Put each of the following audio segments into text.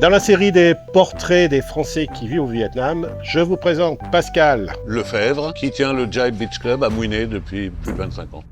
Dans la série des portraits des Français qui vivent au Vietnam, je vous présente Pascal Lefebvre, qui tient le Jive Beach Club à Mouinet depuis plus de 25 ans.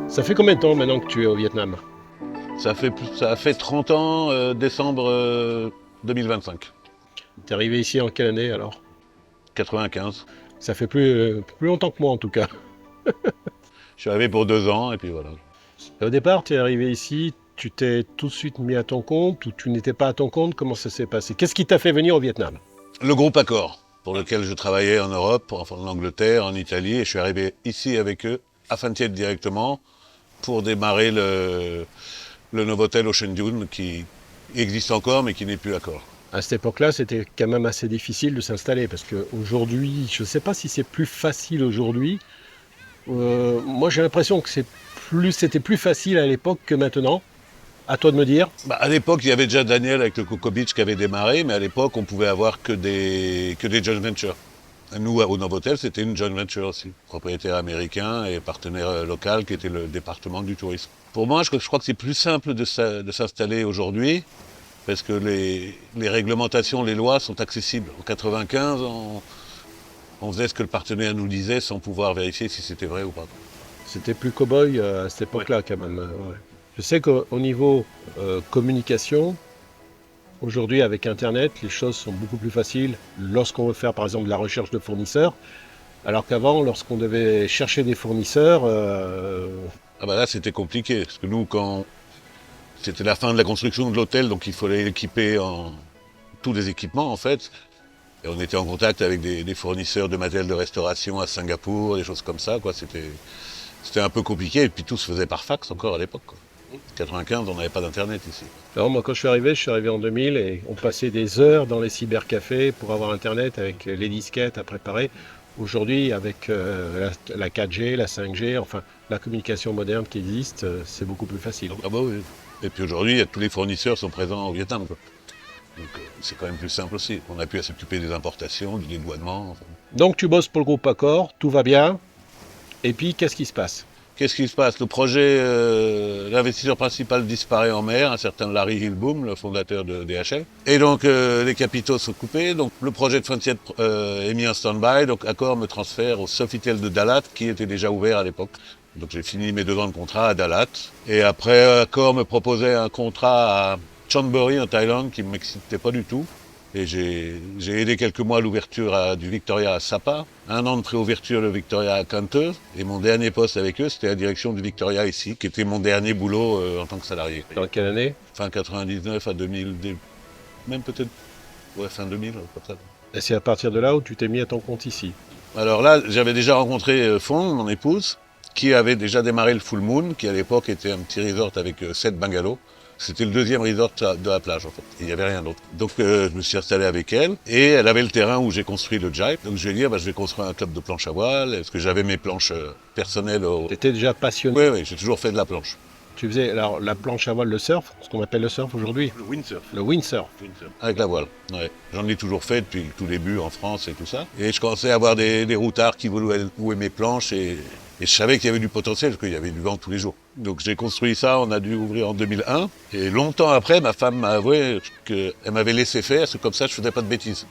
Ça fait combien de temps maintenant que tu es au Vietnam? Ça a fait 30 ans, décembre 2025. Tu es arrivé ici en quelle année alors? 95. Ça fait plus longtemps que moi en tout cas. Je suis arrivé pour 2 ans et puis voilà. Au départ, tu es arrivé ici, tu t'es tout de suite mis à ton compte ou tu n'étais pas à ton compte? Comment ça s'est passé? Qu'est-ce qui t'a fait venir au Vietnam? Le groupe Accor, pour lequel je travaillais en Europe, en Angleterre, en Italie, et je suis arrivé ici avec eux, à Phan Thiet directement, pour démarrer le Novotel Ocean Dune qui existe encore mais qui n'est plus Accor. À cette époque-là, c'était quand même assez difficile de s'installer parce qu'aujourd'hui, je ne sais pas si c'est plus facile aujourd'hui. Moi, j'ai l'impression que c'était plus facile à l'époque que maintenant. À toi de me dire. À l'époque, il y avait déjà Daniel avec le Coco Beach qui avait démarré, mais à l'époque, on pouvait avoir que des joint ventures. Nous, au Novotel, c'était une joint venture aussi. Propriétaire américain et partenaire local qui était le département du tourisme. Pour moi, je crois que c'est plus simple de s'installer aujourd'hui parce que les réglementations, les lois sont accessibles. En 95, on faisait ce que le partenaire nous disait sans pouvoir vérifier si c'était vrai ou pas. C'était plus cow-boy à cette époque-là quand même. Ouais. Je sais qu'au niveau communication, aujourd'hui avec Internet, les choses sont beaucoup plus faciles lorsqu'on veut faire par exemple de la recherche de fournisseurs, alors qu'avant, lorsqu'on devait chercher des fournisseurs... Là, c'était compliqué, parce que nous, quand c'était la fin de la construction de l'hôtel, donc il fallait l'équiper en tous les équipements en fait. Et on était en contact avec des fournisseurs de matériel de restauration à Singapour, des choses comme ça, quoi. C'était un peu compliqué, et puis tout se faisait par fax encore à l'époque, quoi. 95, on n'avait pas d'internet ici. Alors moi quand je suis arrivé en 2000 et on passait des heures dans les cybercafés pour avoir internet avec les disquettes à préparer. Aujourd'hui avec la 4G, la 5G, enfin la communication moderne qui existe, c'est beaucoup plus facile. Ah bah oui. Et puis aujourd'hui, tous les fournisseurs sont présents au Vietnam, quoi. Donc c'est quand même plus simple aussi. On a pu s'occuper des importations, du dédouanement. Enfin. Donc tu bosses pour le groupe Accor, tout va bien. Et puis qu'est-ce qui se passe? Qu'est-ce qui se passe? Le projet, l'investisseur principal disparaît en mer, un certain Larry Hillboom, le fondateur de DHL. Et donc les capitaux sont coupés, donc le projet de Phan Thiet est mis en stand-by, donc Accor me transfère au Sofitel de Dalat, qui était déjà ouvert à l'époque. Donc j'ai fini mes 2 ans de contrat à Dalat. Et après, Accor me proposait un contrat à Chonburi en Thaïlande qui ne m'excitait pas du tout. Et j'ai aidé quelques mois à l'ouverture du Victoria à Sapa, 1 an de préouverture le Victoria à Canteux, et mon dernier poste avec eux, c'était la direction du Victoria ici, qui était mon dernier boulot en tant que salarié. Dans quelle année? Fin 99 à 2000, même peut-être, fin 2000, comme ça. Et c'est à partir de là où tu t'es mis à ton compte ici? Alors là, j'avais déjà rencontré Fong, mon épouse, qui avait déjà démarré le Full Moon, qui à l'époque était un petit resort avec 7 bungalows. C'était le 2e resort de la plage en fait, il n'y avait rien d'autre. Donc je me suis installé avec elle, et elle avait le terrain où j'ai construit le Jive. Donc je lui ai dit, je vais construire un club de planche à voile, parce que j'avais mes planches personnelles. Tu étais déjà passionné? Oui, j'ai toujours fait de la planche. Tu faisais alors la planche à voile, le surf, ce qu'on appelle le surf aujourd'hui? Le windsurf. Le windsurf. Avec la voile, ouais. J'en ai toujours fait depuis le tout début en France et tout ça. Et je commençais à avoir des routards qui voulaient louer mes planches, et je savais qu'il y avait du potentiel, parce qu'il y avait du vent tous les jours. Donc j'ai construit ça, on a dû ouvrir en 2001. Et longtemps après, ma femme m'a avoué qu'elle m'avait laissé faire, parce que comme ça, je ne faisais pas de bêtises.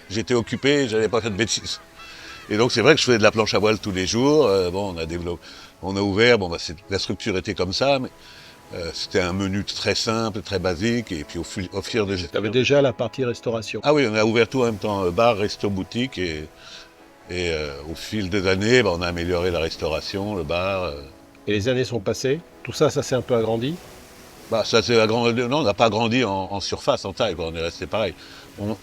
J'étais occupé, je n'avais pas fait de bêtises. Et donc c'est vrai que je faisais de la planche à voile tous les jours. On a ouvert, la structure était comme ça, mais c'était un menu très simple, très basique. Et puis au fil de... Tu avais déjà la partie restauration? Ah oui, on a ouvert tout en même temps, bar, resto, boutique. Et au fil des années, on a amélioré la restauration, le bar. Et les années sont passées, tout ça, ça s'est un peu agrandi? Ça s'est agrandi. Non, on n'a pas agrandi en surface, en taille, quoi. On est resté pareil.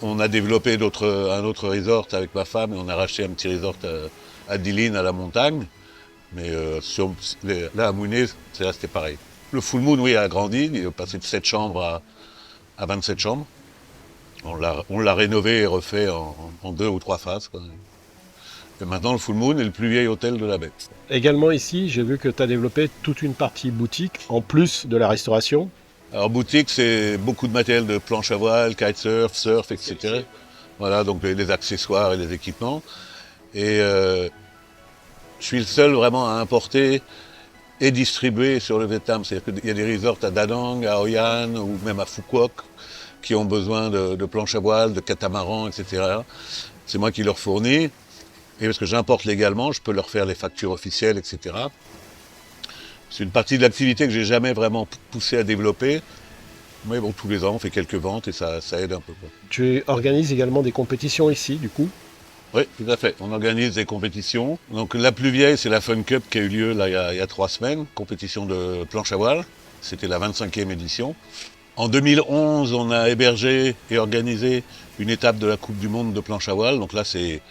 On a développé un autre resort avec ma femme, et on a racheté un petit resort à Dillin, à la montagne. Mais là, à Mouinet, c'est resté pareil. Le Full Moon, oui, a agrandi. Il est passé de 7 chambres à 27 chambres. On l'a rénové et refait en 2 ou 3 phases, quoi. Et maintenant, le Full Moon est le plus vieil hôtel de la baie. Également ici, j'ai vu que tu as développé toute une partie boutique, en plus de la restauration. Alors boutique, c'est beaucoup de matériel de planche à voile, kitesurf, surf, etc. Voilà, donc les accessoires et les équipements. Et je suis le seul vraiment à importer et distribuer sur le Vietnam. C'est-à-dire qu'il y a des resorts à Da Nang, à Hoi An ou même à Phu Quoc qui ont besoin de planches à voile, de catamarans, etc. C'est moi qui leur fournis. Et parce que j'importe légalement, je peux leur faire les factures officielles, etc. C'est une partie de l'activité que j'ai jamais vraiment poussé à développer. Mais bon, tous les ans, on fait quelques ventes et ça aide un peu, quoi. Tu organises également des compétitions ici, du coup. Oui, tout à fait. On organise des compétitions. Donc la plus vieille, c'est la Fun Cup qui a eu lieu là, il y a 3 semaines, compétition de planche à voile. C'était la 25e édition. En 2011, on a hébergé et organisé une étape de la Coupe du Monde de planche à voile. Donc là, c'est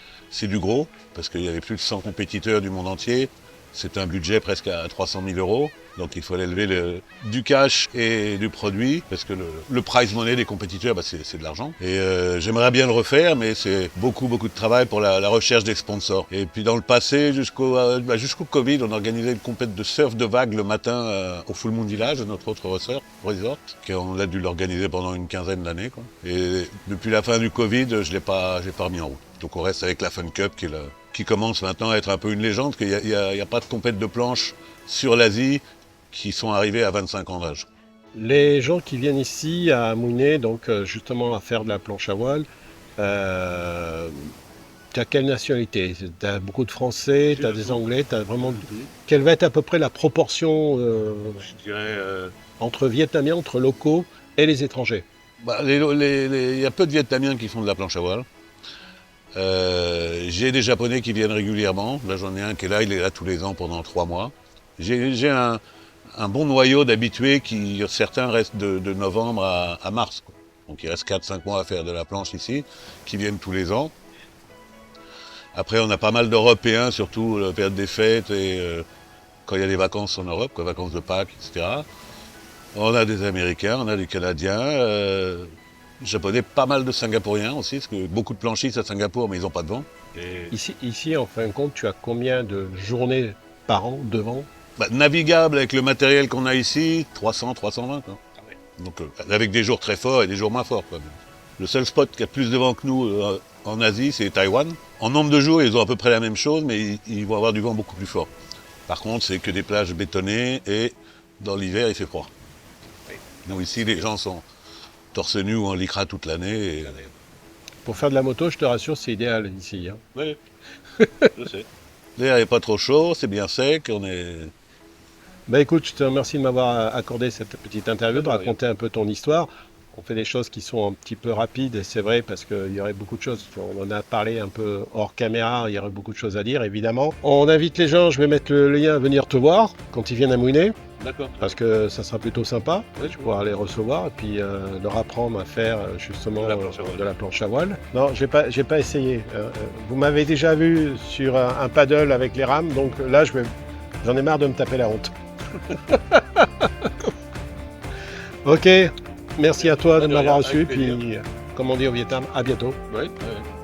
du gros, parce qu'il y avait plus de 100 compétiteurs du monde entier. C'est un budget presque à 300 000 euros. Donc il fallait lever du cash et du produit, parce que le prize money des compétiteurs, c'est de l'argent. Et j'aimerais bien le refaire, mais c'est beaucoup de travail pour la recherche des sponsors. Et puis dans le passé, jusqu'au Covid, on organisait une compétition de surf de vagues le matin au Full Moon Village, notre autre resort, qu'on a dû l'organiser pendant une quinzaine d'années, quoi. Et depuis la fin du Covid, je l'ai pas remis en route. Donc on reste avec la Fun Cup qui commence maintenant à être un peu une légende, qu'il n'y a pas de compète de planche sur l'Asie qui sont arrivés à 25 ans d'âge. Les gens qui viennent ici à Mouinet, donc justement à faire de la planche à voile, tu as quelle nationalité? Tu as beaucoup de Français, tu as des Anglais, tu as vraiment... Quelle va être à peu près la proportion Je dirais... entre Vietnamiens, entre locaux et les étrangers? Il y a peu de Vietnamiens qui font de la planche à voile. J'ai des Japonais qui viennent régulièrement. Là, j'en ai un qui est là, il est là tous les ans pendant 3 mois. J'ai un bon noyau d'habitués qui, certains restent de novembre à mars, quoi. Donc il reste 4-5 mois à faire de la planche ici, qui viennent tous les ans. Après, on a pas mal d'Européens, surtout la période des fêtes et quand il y a des vacances en Europe, quoi, vacances de Pâques, etc. On a des Américains, on a des Canadiens, Japonais, pas mal de Singapouriens aussi, parce que beaucoup de planchistes à Singapour, mais ils n'ont pas de vent. Et... Ici, en fin de compte, tu as combien de journées par an de vent? Navigable avec le matériel qu'on a ici, 300, 320. Quoi. Ah ouais. Donc avec des jours très forts et des jours moins forts, quoi. Le seul spot qui a plus de vent que nous en Asie, c'est Taïwan. En nombre de jours, ils ont à peu près la même chose, mais ils vont avoir du vent beaucoup plus fort. Par contre, c'est que des plages bétonnées et dans l'hiver, il fait froid. Oui. Donc ici, les gens sont torse nu ou en lycra toute l'année. Et... Pour faire de la moto, je te rassure, c'est idéal ici. Hein. Oui, je sais. L'air n'est pas trop chaud, c'est bien sec, on est... Bah écoute, je te remercie de m'avoir accordé cette petite interview, de raconter un peu ton histoire. On fait des choses qui sont un petit peu rapides, et c'est vrai, parce qu'il y aurait beaucoup de choses. On en a parlé un peu hors caméra, il y aurait beaucoup de choses à dire, évidemment. On invite les gens, je vais mettre le lien à venir te voir quand ils viennent à Mouinet. D'accord. Parce que ça sera plutôt sympa, oui, tu pourras les recevoir et puis leur apprendre à faire justement de la planche à voile. Non, j'ai pas essayé. Vous m'avez déjà vu sur un paddle avec les rames, donc là j'en ai marre de me taper la honte. Ok, merci à toi de m'avoir reçu, puis comme on dit au Vietnam, à bientôt. Oui, oui.